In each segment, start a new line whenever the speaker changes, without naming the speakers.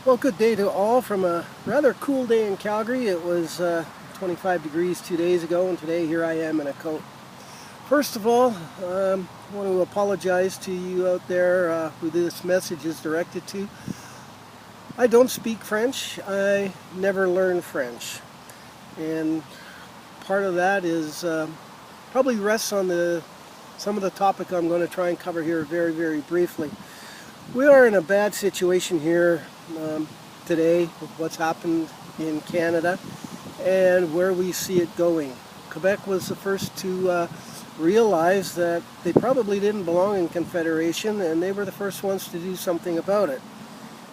Well, good day to all from a rather cool day in Calgary. It was 25 degrees 2 days ago, and today here I am in a coat. First of all, I want to apologize to you out there who this message is directed to. I don't speak French. I never learned French. And part of that is probably rests on some of the topic I'm going to try and cover here very, very briefly. We are in a bad situation here today with what's happened in Canada and where we see it going. Quebec was the first to realize that they probably didn't belong in Confederation, and they were the first ones to do something about it.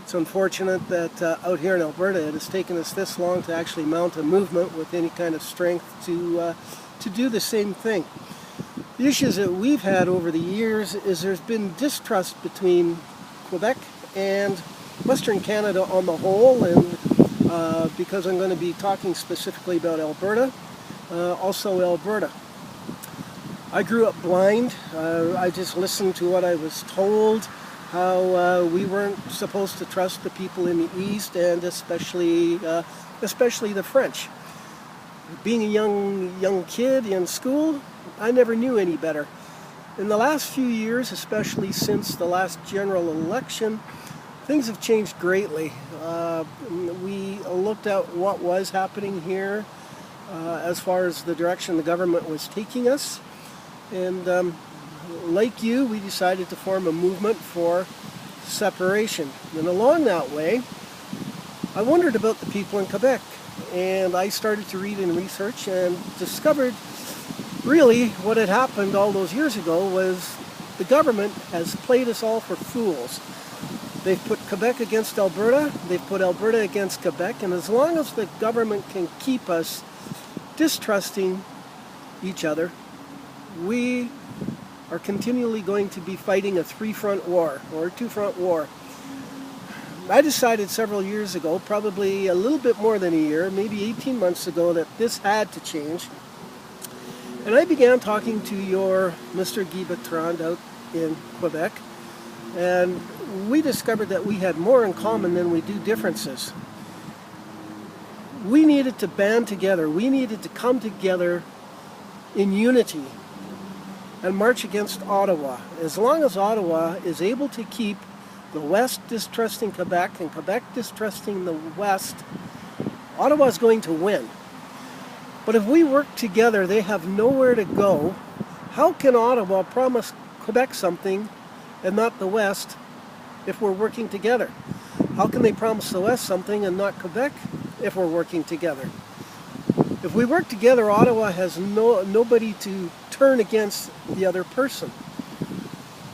It's unfortunate that out here in Alberta it has taken us this long to actually mount a movement with any kind of strength to do the same thing. The issues that we've had over the years is there's been distrust between Quebec and Western Canada on the whole, and because I'm going to be talking specifically about Alberta, also Alberta. I grew up blind. I just listened to what I was told, how we weren't supposed to trust the people in the East, and especially the French. Being a young kid in school, I never knew any better. In the last few years, especially since the last general election, things have changed greatly. We looked at what was happening here as far as the direction the government was taking us. And like you, we decided to form a movement for separation. And along that way, I wondered about the people in Quebec. And I started to read and research and discovered really what had happened all those years ago was the government has played us all for fools. They've put Quebec against Alberta, they've put Alberta against Quebec, and as long as the government can keep us distrusting each other, we are continually going to be fighting a three-front war, or a two-front war. I decided several years ago, probably a little bit more than a year, maybe 18 months ago, that this had to change. And I began talking to your Mr. Guy Bertrand out in Quebec, and we discovered that we had more in common than we do differences. We needed to band together. We needed to come together in unity and march against Ottawa. As long as Ottawa is able to keep the West distrusting Quebec and Quebec distrusting the West, Ottawa's going to win. But if we work together, they have nowhere to go. How can Ottawa promise Quebec something and not the West if we're working together? How can they promise the West something and not Quebec if we're working together? If we work together, Ottawa has nobody to turn against the other person.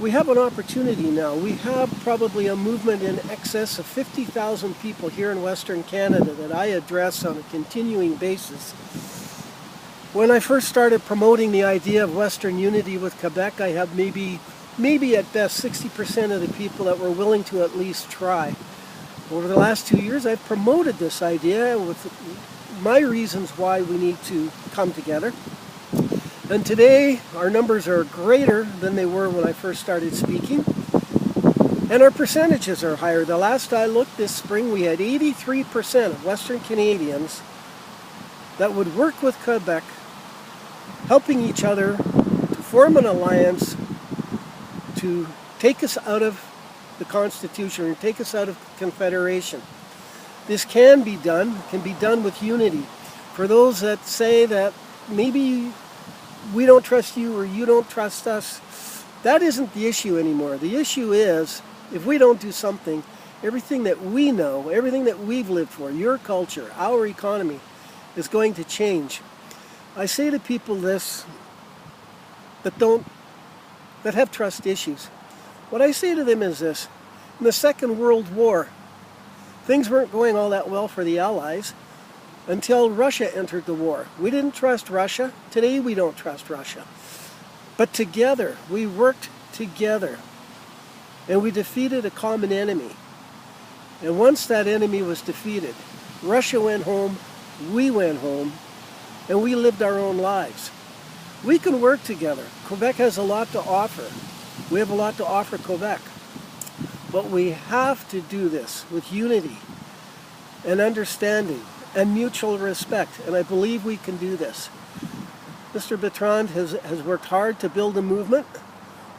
We have an opportunity now. We have probably a movement in excess of 50,000 people here in Western Canada that I address on a continuing basis. When I first started promoting the idea of Western unity with Quebec, I have maybe at best 60% of the people that were willing to at least try. Over the last 2 years, I've promoted this idea with my reasons why we need to come together. And today, our numbers are greater than they were when I first started speaking. And our percentages are higher. The last I looked this spring, we had 83% of Western Canadians that would work with Quebec, helping each other to form an alliance to take us out of the Constitution and take us out of Confederation. This can be done with unity. For those that say that maybe we don't trust you or you don't trust us, that isn't the issue anymore. The issue is, if we don't do something, everything that we know, everything that we've lived for, your culture, our economy, is going to change. I say to people this, that have trust issues. What I say to them is this: in the Second World War, things weren't going all that well for the Allies until Russia entered the war. We didn't trust Russia. Today we don't trust Russia. But together, we worked together, and we defeated a common enemy. And once that enemy was defeated, Russia went home, we went home, and we lived our own lives. We can work together. Quebec has a lot to offer. We have a lot to offer Quebec. But we have to do this with unity and understanding and mutual respect, and I believe we can do this. Mr. Bertrand has worked hard to build a movement.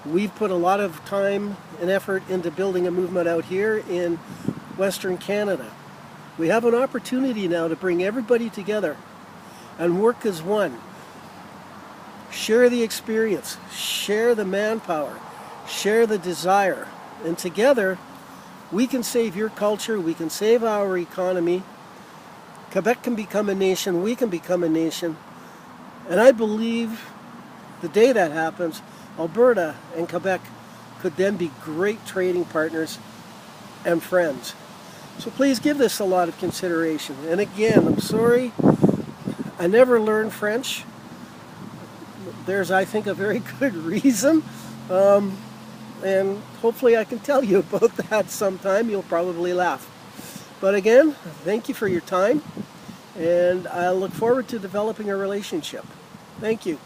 We've put a lot of time and effort into building a movement out here in Western Canada. We have an opportunity now to bring everybody together and work as one. Share the experience, share the manpower, share the desire, and together we can save your culture, we can save our economy. Quebec can become a nation, we can become a nation, and I believe the day that happens, Alberta and Quebec could then be great trading partners and friends. So please give this a lot of consideration. And again, I'm sorry, I never learned French. There's, I think, a very good reason. And hopefully I can tell you about that sometime. You'll probably laugh. But again, thank you for your time. And I look forward to developing a relationship. Thank you.